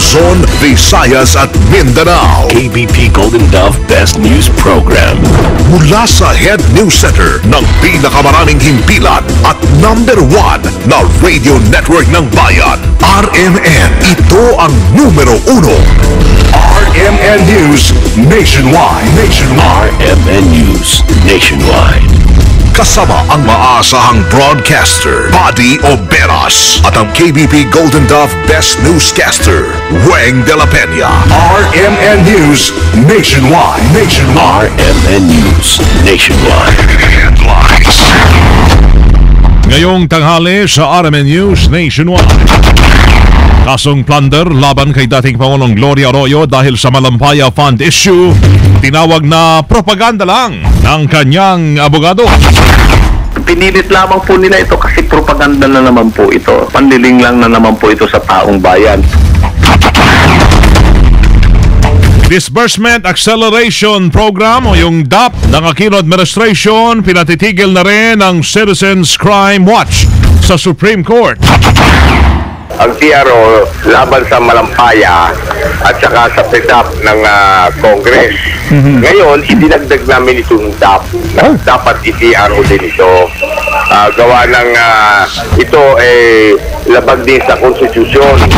Luzon, Visayas at Mindanao. KBP Golden Dove Best News Program. Mula sa Head News Center ng pinakamaraming himpilan at #1 na radio network ng bayan, RMN. Ito ang numero 1. RMN News Nationwide. RMN News Nationwide. Kasama ang maasahang broadcaster, Buddy Oberas, at ang KBP Golden Dove Best Newscaster, Weng de la Peña. RMN News Nationwide. RMN News Nationwide. Headlines. Ngayong tanghali sa RMN News Nationwide. Kasong plunder laban kay dating Pangulong Gloria Arroyo dahil sa Malampaya Fund issue, tinawag na propaganda lang ng kanyang abogado. Pinilit lamang po nila ito kasi propaganda na naman po ito. Panliling lang na naman po ito sa taong bayan. Disbursement Acceleration Program o yung DAP ng Aquino Administration, pinatitigil na rin ang Citizens Crime Watch sa Supreme Court. Ang TRO laban sa Malampaya at saka sa PEDAP ng Congress. Ngayon, idinagdag namin itong DAP. Dapat i-TRO din ito. Gawa ng ito labag din sa konstitusyon.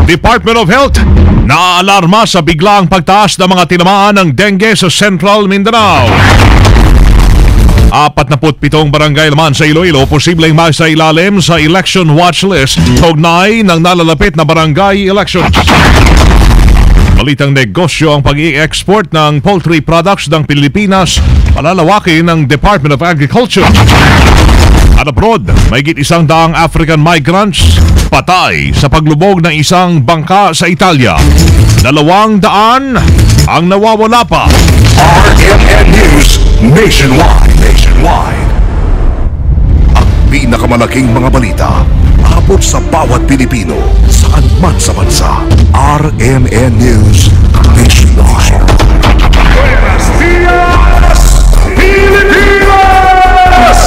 Department of Health naaalarma sa biglang pagtaas ng mga tinamaan ng dengue sa Central Mindanao. 47 barangay naman sa Iloilo posibleng masailalim sa election watch list kaugnay ng nalalapit na barangay elections. Balitang negosyo ang pag-i-export ng poultry products ng Pilipinas, palalawakin ng Department of Agriculture. At abroad, mahigit 100 African migrants patay sa paglubog ng isang bangka sa Italia. 200 ang nawawala pa. RMN News Nationwide. Ang pinakamalaking mga balita abot sa bawat Pilipino saan man sa bansa. RMN News Nationwide. Buenos Dias, Pilipinas!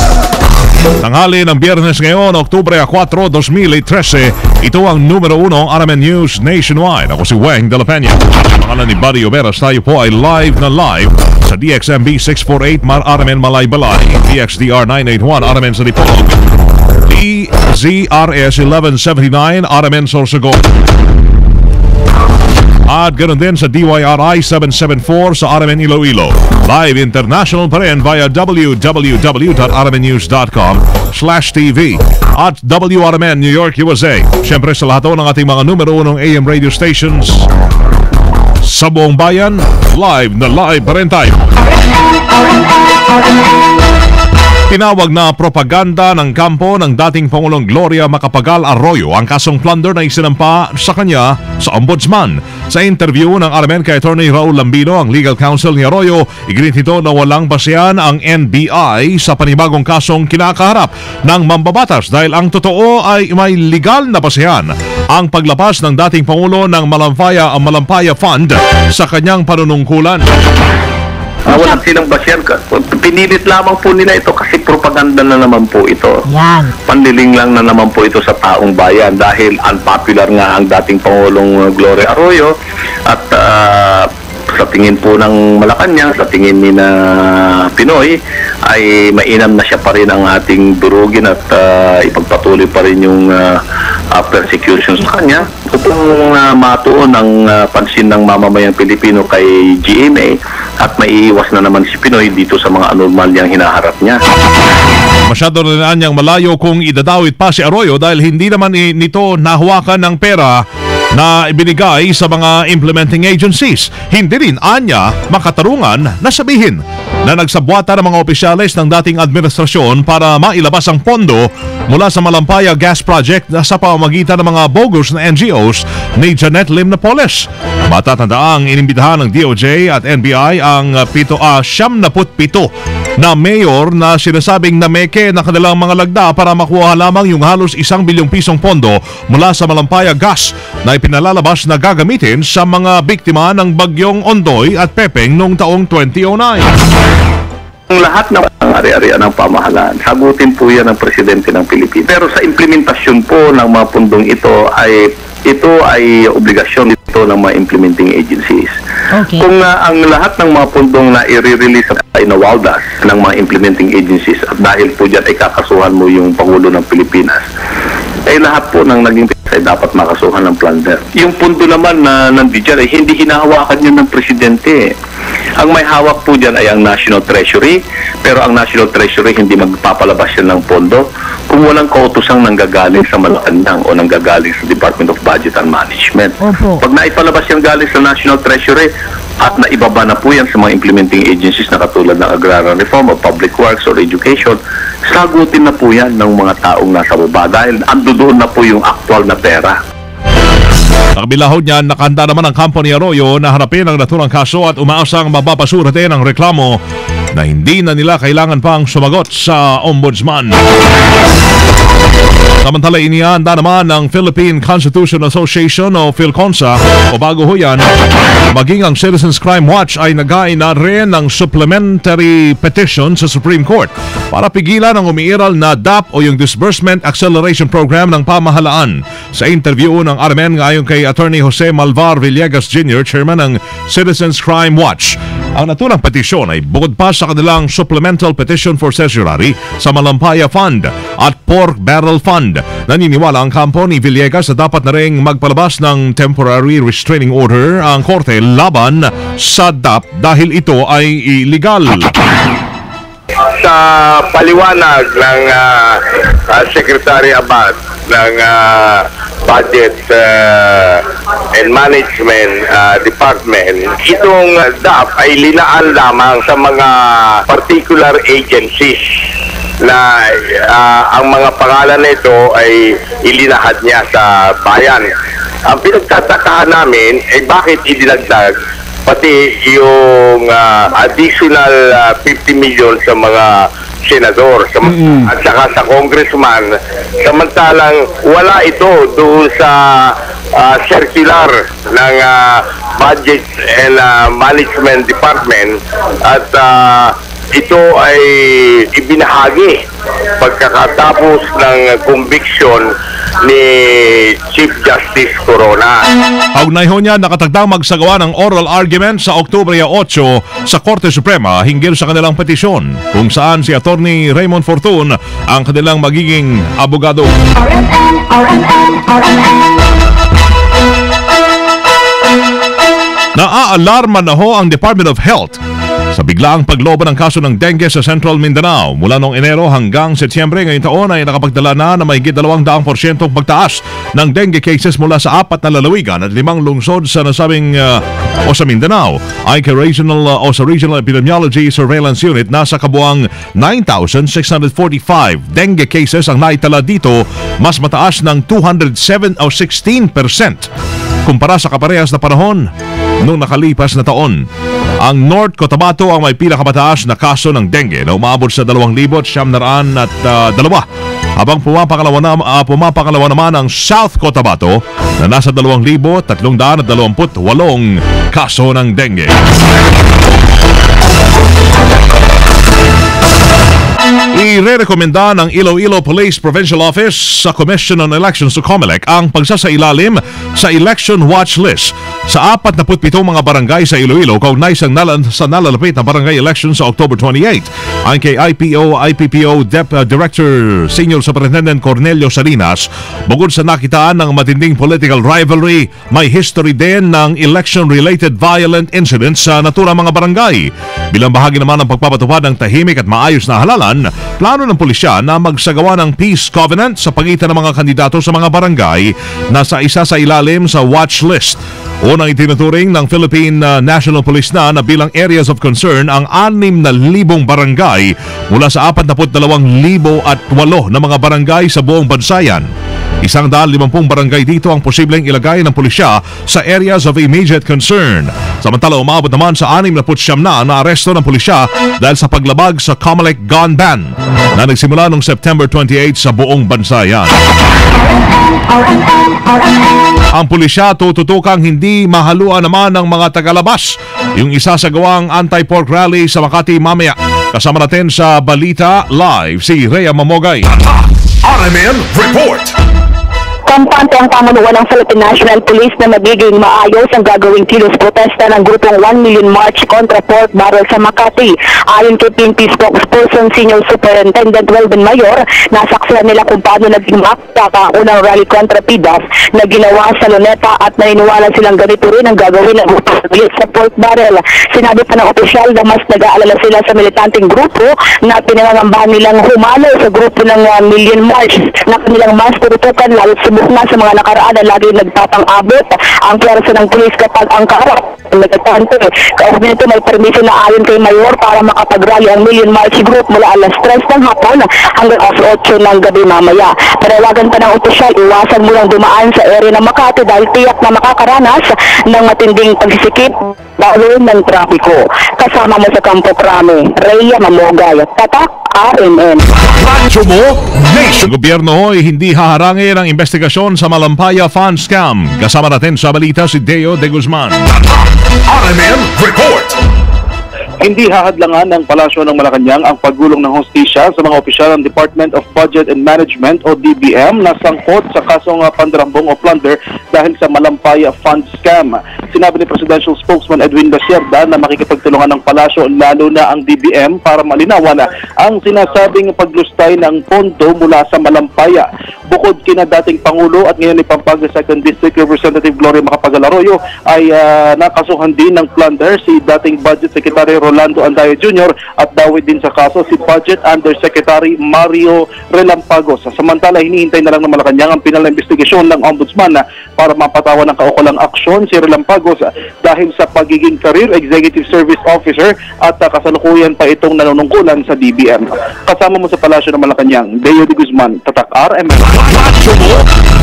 Tanghali ng Biyernes ngayon, Oktubre 4, 2013. Ito ang numero 1 RMN News Nationwide. Ako si Weng de la Peña. Pangalan ni Buddy Oberas. Tayo po ay live sa DXMB 648 RMN Malaybalay, DXDR 981 RMN sa Dipolog, DZRS 1179 RMN Sorsogon. At ganoon din sa DYRI 774 sa RMN Iloilo. Live international pa rin via www.rmnews.com/TV at WRMN New York, USA. Siyempre sa lahat ng ating mga numero 1 AM radio stations sa buong bayan, live pa rin tayo. Tinawag na propaganda ng kampo ng dating Pangulong Gloria Macapagal Arroyo ang kasong plunder na isinampa sa kanya sa Ombudsman. Sa interview ng RMN kay Attorney Raul Lambino, ang legal counsel ni Arroyo, iginit na walang basehan ang NBI sa panibagong kasong kinakaharap ng mambabatas dahil ang totoo ay may legal na basehan ang paglabas ng dating Pangulo ng Malampaya Fund sa kanyang panunungkulan. Walang silang basyan. Pinilit lamang po nila ito kasi propaganda na naman po ito. Panliling lang na naman po ito sa taong bayan dahil unpopular nga ang dating Pangulong Gloria Arroyo at sa tingin po ng Malacanang, sa tingin ni na Pinoy, ay mainam na siya pa rin ang ating durugin at ipagpatuloy pa rin yung persecution sa kanya upang matuon ang pansin ng mamamayang Pilipino kay GMA at maiiwas na naman si Pinoy dito sa mga anormal niyang hinaharap niya. Masyado na niyang malayo kung idadawit pa si Arroyo dahil hindi naman nito nahawakan ng pera na ibinigay sa mga implementing agencies. Hindi rin anya makatarungan na sabihin na nagsabwata ng mga opisyalis ng dating administrasyon para mailabas ang pondo mula sa Malampaya Gas Project sa pamamagitan ng mga bogus na NGOs ni Janet Lim Napoles. Matatandaang inimbitahan ng DOJ at NBI ang 77 na mayor na sinasabing nameke na kanilang mga lagda para makuha lamang yung halos 1 bilyong pisong pondo mula sa Malampaya Gas na ipinalalabas na gagamitin sa mga biktima ng bagyong Ondoy at Pepeng noong taong 2009. Ang lahat ng ari-arian ng pamahalaan, sagutin po yan ng Presidente ng Pilipinas. Pero sa implementasyon po ng mga pundong ito ay ito ay obligasyon dito ng mga implementing agencies. Okay. Kung ang lahat ng mga pundong na i-release ay nawaldas ng mga implementing agencies at dahil po dyan ay kakasuhan mo yung Pangulo ng Pilipinas, ay lahat po ng naging ay dapat makasuhan ng plunder. Yung pundo naman na nandiyan ay hindi hinahawakan yun ng Presidente. Ang may hawak po dyan ay ang National Treasury, pero ang National Treasury hindi magpapalabas yan ng pondo kung walang kautosang nanggagaling sa Malacanang o nanggagaling sa Department of Budget and Management. Opo. Pag naipalabas yan galing sa National Treasury at naibaba na po yan sa mga implementing agencies na katulad ng Agrarian Reform o Public Works or Education, sagutin na po yan ng mga taong nasa baba dahil andoon na po yung aktual na pera. Sa kabilahod niyan, nakahanda naman ang kampo ni Arroyo na harapin ang naturang kaso at umaasang mababasurate ng reklamo na hindi na nila kailangan pang sumagot sa Ombudsman. Samantala, inihanda naman ng Philippine Constitution Association o PhilConsa o bago ho yan, maging ang Citizens Crime Watch ay naghain na rin ng supplementary petition sa Supreme Court para pigilan ang umiiral na DAP o yung Disbursement Acceleration Program ng pamahalaan. Sa interview ng RMN ngayon kay Attorney Jose Malvar Villegas Jr., Chairman ng Citizens Crime Watch, ang naturang petisyon ay bukod pa sa kanilang Supplemental Petition for Certiorari sa Malampaya Fund at Pork Barrel Fund. Naniniwala ang kampo ni Villegas na dapat na rin magpalabas ng temporary restraining order ang korte laban sa DAP dahil ito ay illegal. Sa paliwanag ng Secretary Abad ng Budget and Management Department, itong DAP ay linaan lamang sa mga particular agencies na ang mga pangalan nito ay ilinahad niya sa bayan. Ang pinagtatakahan namin ay bakit idinagdag pati yung additional 50 million sa mga senador at saka sa congressman, samantalang wala ito doon sa circular ng Budget and Management Department at ito ay ibinahagi pagkakatapos ng conviction ni Chief Justice Corona. Kaugnay ho niya, nakatagdang magsagawa ng oral argument sa Oktubre 8 sa Korte Suprema hinggil sa kanilang petisyon, kung saan si Attorney Raymond Fortun ang kanilang magiging abogado. Naaalarma na ho ang Department of Health sa biglaang paglobo ng kaso ng dengue sa Central Mindanao. Mula noong Enero hanggang Setyembre ngayong taon ay nakapagdala na mahigit 200% pagtaas ng dengue cases mula sa 4 na lalawigan at 5 lungsod sa nasabing o sa Mindanao. Ay kay Regional Epidemiology Surveillance Unit, nasa kabuang 9,645 dengue cases ang naitala dito, mas mataas ng 207 o 16% kumpara sa kaparehas na panahon noong nakalipas na taon. Ang North Cotabato ang may pinakamataas na kaso ng dengue na umabot sa 2,902, habang pumapakalawa naman ang South Cotabato na nasa 2,328 kaso ng dengue. Irerekomenda ng Iloilo Police Provincial Office sa Commission on Elections o COMELEC ang pagsasailalim sa election watch list sa 47 mga barangay sa Iloilo kaugnay sa nalalapit na barangay election sa October 28. Ang kay IPPO Director Senior Superintendent Cornelio Salinas, bukod sa nakitaan ng matinding political rivalry, may history din ng election-related violent incidents sa naturang mga barangay. Bilang bahagi naman ng pagpapatupad ng tahimik at maayos na halalan, plano ng pulisya na magsagawa ng peace covenant sa pagitan ng mga kandidato sa mga barangay na isa sa ilalim sa watch list. Unang itinuturing ng Philippine National Police na bilang areas of concern ang 6,000 barangay mula sa 42,008 na mga barangay sa buong bansayan. 150 barangay dito ang posibleng ilagay ng pulisya sa areas of immediate concern. Samantala, umabot naman sa 69 na aresto ng pulisya dahil sa paglabag sa COMELEC gun ban na nagsimula noong September 28 sa buong bansayan. Ang pulisya tututukang hindi mahaluan naman ng mga tagalabas yung isasagawang anti-pork rally sa Makati mamaya. Kasama natin sa Balita Live si Rhea Mamogay. RMN Report. Kampante ang pamunuan ng Philippine National Police na magiging maayos ang gagawing kilos protesta ng grupong 1 Million March kontra pork barrel sa Makati. Ayon kay PNP spokesperson Senior Superintendent Welben Mayor, nasaksihan nila kung paano naging makta ang unang rally kontra PDAF na ginawa sa Luneta at naniniwala silang ganito rin ang gagawin ng grupong sa pork barrel. Sinabi pa ng opisyal na mas nag-aalala sila sa militanteng grupo na pinangangambahan nilang humalo sa grupo ng Million March na kanilang mas turutukan lalo na sa mga nakaraan na lagi nagpapang-abot ang pwersa ng pulis kapag ang kaharap nagtatante. Kaugnay nito may permiso na ayon kay Mayor para makapag-rally ang Million March Group mula alas 3 ng hapon hanggang alas 8 ng gabi mamaya. Panawagan pa ng opisyal, iwasan mo lang dumaan sa area ng Makati dahil tiyak na makakaranas ng matinding pagsisikip lalo ng trapiko. Kasama mo sa Campo Crame, Rhea Mamogay, Tatak, RMN. Radyo mo, Nation. Gobyerno ay hindi haharangin ang investigasyon sa Malampaya Fund Scam. Kasama natin sa balita si Deo de Guzman. RMN Report. Hindi hahadlangan ng Palasyo ng Malacanang ang paggulong ng hostisya sa mga opisyal ng Department of Budget and Management o DBM na sangkot sa kasong pandrambong o plunder dahil sa Malampaya Fund Scam. Sinabi ni Presidential Spokesman Edwin Bacierda na makikipagtulungan ng Palasyo lalo na ang DBM para malinawan ang sinasabing paglustay ng pondo mula sa Malampaya. Bukod kina dating Pangulo at ngayon ni Pampanga 2nd District Representative Gloria Macapagal Arroyo ay nakasuhan din ng plunder si dating Budget Secretary Rolando Andayo Jr. at dawit din sa kaso si Budget Undersecretary Mario Relampagos. Samantala, hinihintay na lang ng Malacanang ang pinal na investigasyon ng Ombudsman para mapatawan ng kaukulang aksyon si Relampagos dahil sa pagiging Career Executive Service Officer at kasalukuyan pa itong nanunungkulan sa DBM. Kasama mo sa Palasyo ng Malacanang, Deo de Guzman, Tatak RMN.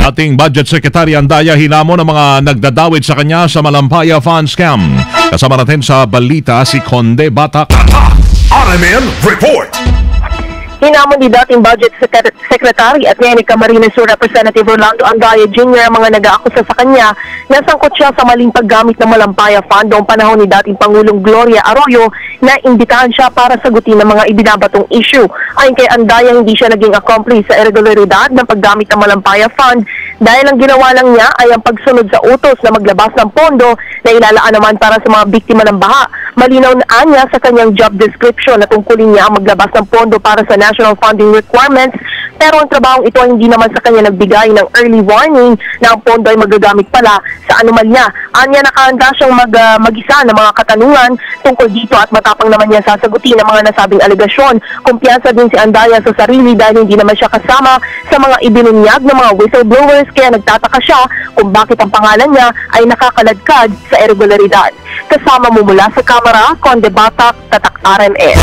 Ating Budget Secretary Andaya hinamon ng mga nagdadawit sa kanya sa Malampaya Fund Scam. Kasama natin sa balita si Conde Batak. RMN Report. Hinamon ni dating Budget Secretary at ngayon ni Camarines Sur Representative Rolando Andaya Jr. ang mga nag-aakusa sa kanya na sangkot siya sa maling paggamit ng Malampaya Fund noong panahon ni dating Pangulong Gloria Arroyo na imbitahan siya para sagutin ng mga ibinabatong issue. Ayon kay Andaya, hindi siya naging accomplice sa irregularidad ng paggamit ng Malampaya Fund dahil ang ginawa lang niya ay ang pagsunod sa utos na maglabas ng pondo na ilalaan naman para sa mga biktima ng baha. Malinaw na niya sa kanyang job description na tungkulin niya ang maglabas ng pondo para sa national funding requirements, pero ang trabahong ito ay hindi naman sa kanya nagbigay ng early warning na ang pondo ay magagamit pala sa anomalya. Anya nakahanda siyang mag-isa ng mga katanungan tungkol dito at matapang naman niya sasagutin ang mga nasabing alegasyon. Kumpiyansa din si Andaya sa sarili dahil hindi naman siya kasama sa mga ibinunyag ng mga whistleblowers kaya nagtataka siya kung bakit ang pangalan niya ay nakakaladkad sa irregularidad. Kasama mo mula sa kamera, Conde Batak, Tatak RMN.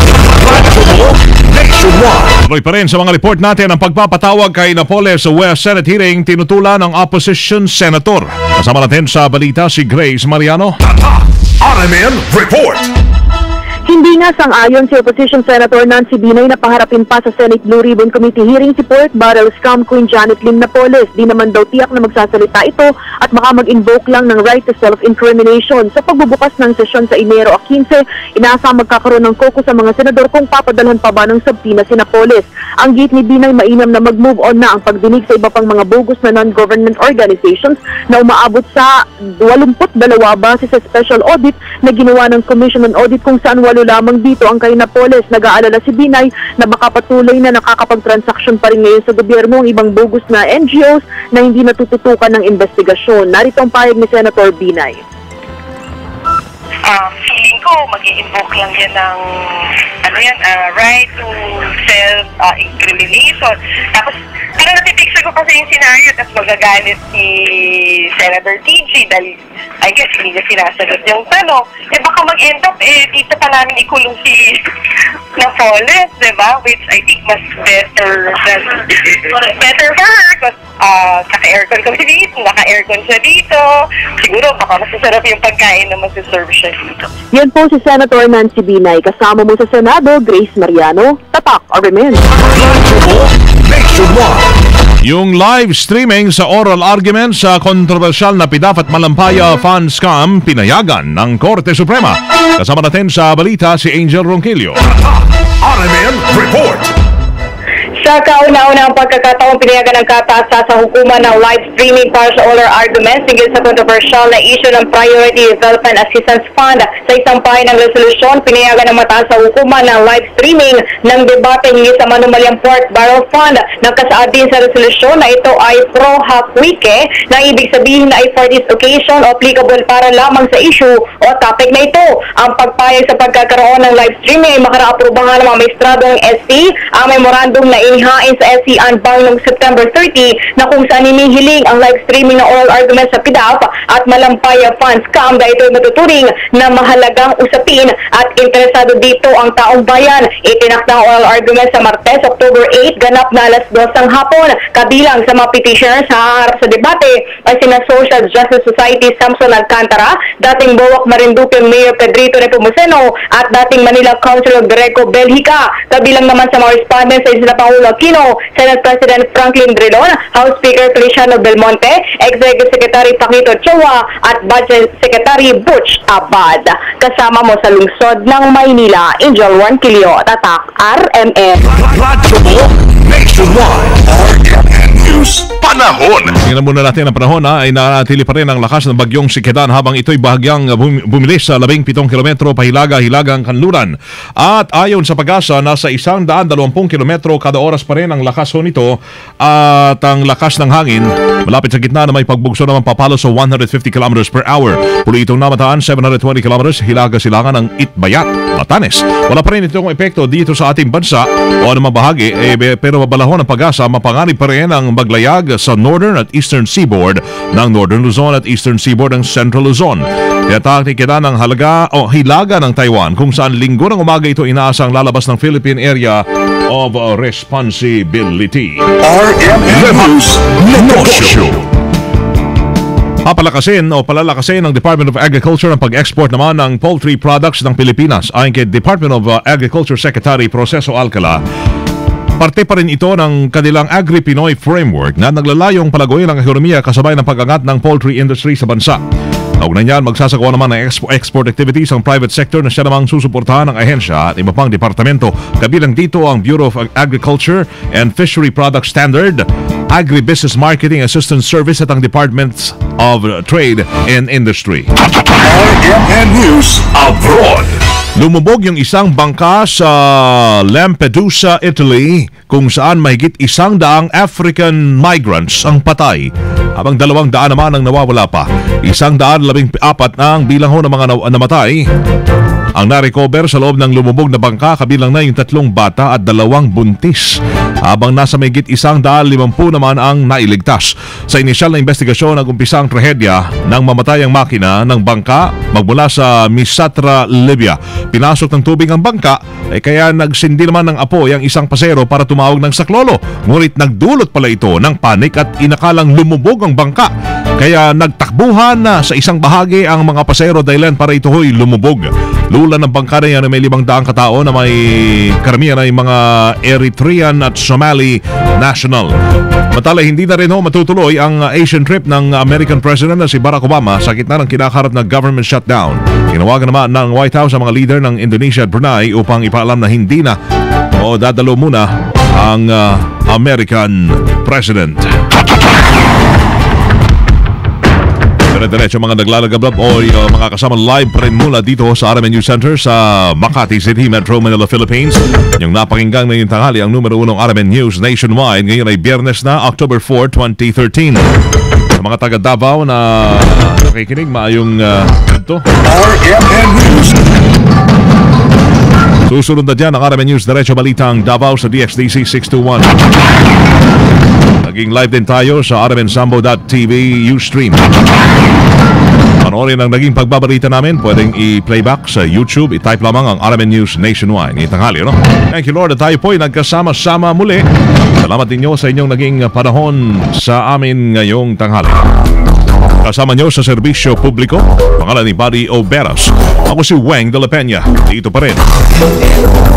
Tuloy pa rin sa mga report natin ang pagpapatawag kay Napoles sa West Senate hearing tinutulan ng opposition senator. Kasama natin sa balita si Grace Mariano. RMN Report. Hindi nga sang-ayon si Opposition Senator Nancy Binay na paharapin pa sa Senate Blue Ribbon Committee hearing si Pork Barrel Scam Queen Janet Lim Napoles. Di naman daw tiyak na magsasalita ito at baka mag-invoke lang ng right to self-incrimination. Sa pagbubukas ng sesyon sa Enero 15, inaasang magkakaroon ng koko sa mga senador kung papadalhan pa ba ng subpoena si Napoles. Ang gate ni Binay, mainam na mag-move on na ang pagdinig sa iba pang mga bogus na non-government organizations na umaabot sa 82 base sa special audit na ginawa ng Commission on Audit kung saan walo lamang dito ang kay Napoles. Nag-aalala si Binay na baka patuloy na nakakapag-transaction pa rin ngayon sa gobyerno ang ibang bogus na NGOs na hindi natututukan ng investigasyon. Narito ang pahayag ni Senator Binay. Feeling ko mag-i-invoke lang yan ng right to self-incrimination. Tapos, natipicture ko kasi yung scenario, tapos magagalit si Senator TG dahil I guess hindi niya sinasagot yung tanong. Baka mag-end up, dito pa namin ikulong si Napoles, diba? Which I think mas better for her because naka-aircon kami dito, naka-aircon siya dito. Siguro baka masasarap yung pagkain na masiserve siya dito. Yan po si Senator Nancy Binay. Kasama mo sa Senado, Grace Mariano, Tatak RMN. Yung live streaming sa oral argument sa kontrobersyal na PDAF at Malampaya Fund Scam pinayagan ng Korte Suprema. Kasama natin sa balita si Angel Ronquillo. RMN Report. Sa kauna-unang pagkakataong pinayagan ng kataasa sa hukuman ng live streaming para sa oral arguments hinggil sa controversial na issue ng Priority Development Assistance Fund. Sa isang pahay ng resolusyon, pinayagan ng mataas sa hukuman ng live streaming ng debate hinggil sa Manumalyang Pork Barrel Fund. Nagkasaad din sa resolusyon na ito ay pro-half-wike na ibig sabihin na ay for this occasion o applicable para lamang sa issue o topic na ito. Ang pagpayag sa pagkakaroon ng live streaming ay makaraaprubahan ng mga maestradong SC ang memorandum na inihain sa SC Anbang noong September 30 na kung saan inihiling ang live streaming ng oral arguments sa PDAP at Malampaya Funds Scam dahil ito ay matuturing na mahalagang usapin at interesado dito ang taong bayan. Itinakda ang oral arguments sa Martes, October 8, ganap na alas 2 ng hapon. Kabilang sa mga petitioners sa harap sa debate ay sina Social Justice Society Samson Alcantara, dating Boac Marinduque Mayor Pedrito Nepomuceno at dating Manila Councilor Greco Belhica. Kabilang naman sa mga respondents ay sina Pangulo Aquino, Senate President Franklin Drilon, House Speaker Feliciano Belmonte, Executive Secretary Paquito Chua at Budget Secretary Butch Abad. Kasama mo sa lungsod ng Maynila, Angel Juan Quilio, Tatak, RMN. Radyo mo nationwide. RMN News. Panahon. Tingnan muna natin ang panahon ay nanatili pa rin ang lakas ng bagyong Sikidan habang ito'y bahagyang bumilis sa 17 kilometro pahilaga-hilagang kanluran. At ayon sa Pag-asa, nasa 120 kilometro kada oras pa rin ang lakas nito at ang lakas ng hangin malapit sa gitna na may pagbugso naman papalo sa 150 kilometers per hour. Puli itong namataan 720 kilometers hilaga-silangan ng Itbayat, Batanes. Wala pa rin itong epekto dito sa ating bansa o anumang bahagi pero mabalahon ng Pag-asa mapanganib pa rin ang maglayag sa northern at eastern seaboard ng Northern Luzon at eastern seaboard ng Central Luzon. Kita ng hilaga ng Taiwan kung saan linggo ng umaga ito inaasang lalabas ng Philippine Area of Responsibility. RMN News Negosyo. Palalakasin ng Department of Agriculture ang pag-export naman ng poultry products ng Pilipinas. Ayon kay Department of Agriculture Secretary Proceso Alcala, parte pa rin ito ng kanilang Agri-Pinoy Framework na naglalayong palaguin ang ekonomiya kasabay ng pag-angat ng poultry industry sa bansa. Kaugnay niyan, magsasagawa naman ng export activities ang private sector na siya namang susuportahan ng ahensya at iba pang departamento. Kabilang dito ang Bureau of Agriculture and Fishery Product Standard, Agribusiness Marketing Assistance Service at ang Departments of Trade and Industry. RMN News Abroad. Lumubog yung isang bangka sa Lampedusa, Italy kung saan mahigit 100 African migrants ang patay habang 200 naman ang nawawala pa. 114 ang bilang ng mga namatay ang na-recover sa loob ng lumubog na bangka, kabilang na yung 3 bata at 2 buntis, habang nasa mahigit 150 naman ang nailigtas. Sa inisyal na investigasyon, nag-umpisa ang trahedya ng mamatayang makina ng bangka magmula sa Misatra, Libya. Pinasok ng tubig ang bangka kaya nagsindi naman ng apoy ang isang pasero para tumawag ng saklolo. Ngunit nagdulot pala ito ng panik at inakalang lumubog ang bangka. Kaya nagtakbuhan na sa isang bahagi ang mga pasero dahilan para ito ho'y lumubog. Lula ng bangka na yan may 500 katao na may karamihan ay mga Eritrean at Somali national. Matala hindi na rin matutuloy ang Asian trip ng American President na si Barack Obama sa gitna ng kinakaharap na government shutdown. Tinawagan naman ng White House ang mga leader ng Indonesia at Brunei upang ipaalam na hindi na o dadalo muna ang American President. Diretso mga naglalagablab o mga kasama live pa rin mula dito sa RMN News Center sa Makati City, Metro Manila, Philippines. Yung napakinggang na yung tanghali ang numero 1 RMN News nationwide. Ngayon ay Biyernes na, October 4, 2013. Sa mga taga Davao na nakikinig, maayong ito. RMN News. Susunod na dyan ang RMN News Diretso Balitang Davao sa DXDC 621. Naging live din tayo sa rmnsambo.tv Ustream. Panoorin ang naging pagbabalita namin, pwedeng i-playback sa YouTube. I-type lamang ang RMN News Nationwide. Itanghali, no? Thank you, Lord, at tayo po'y nagkasama-sama muli. Salamat ninyo sa inyong naging panahon sa amin ngayong tanghali. Kasama nyo sa serbisyo publiko, pangalan ni Buddy Oberas. Ako si Weng de la Peña. Dito pa rin.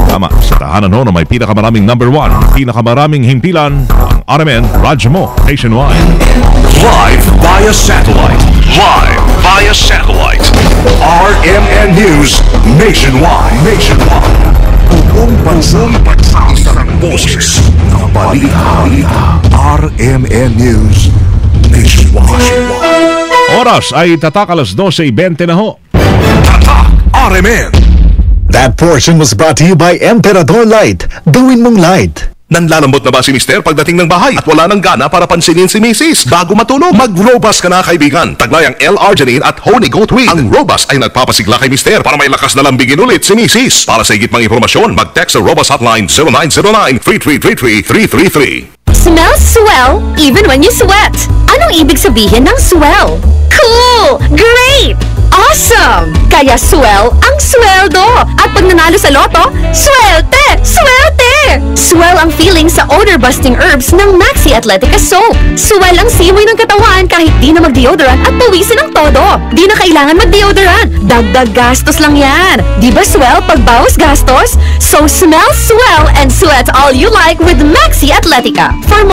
Tama, sa tahanan na may pinakamaraming number 1, pinakamaraming himpilan, ang RMN Radyo Mo nationwide. Live via satellite. RMN News nationwide. Buong bansa, isang boses ng balita. RMN News Nationwide. Oras ay tatak alas 12:20 na ho. Tatak RMN. That portion was brought to you by Emperador Light. Gawin mong light. Nanlalambot na ba si Mister pagdating ng bahay at wala nang gana para pansinin si Mrs. Bago matulog, mag-Robust ka na kaibigan. Taglay ang L-Arginine at Honey Goat Weed. Ang Robust ay nagpapasigla kay Mister para may lakas na lambingin ulit si Mrs. Para sa higit pang impormasyon, mag-text sa Robust Hotline 0909-3333-333. Smells swell even when you sweat. Anong ibig sabihin ng swell? Cool! Great! Awesome! Kaya swell ang sweldo. At pag nanalo sa loto, swerte! Swerte! Swell ang feeling sa odor-busting herbs ng Maxi Atletica Soap. Swell ang simoy ng katawan kahit di na mag-deodorant at pawisin ang todo. Di na kailangan mag-deodorant. Dagdag gastos lang yan. Di ba swell pag bawas gastos? So smell swell and sweat all you like with Maxi Atletica. For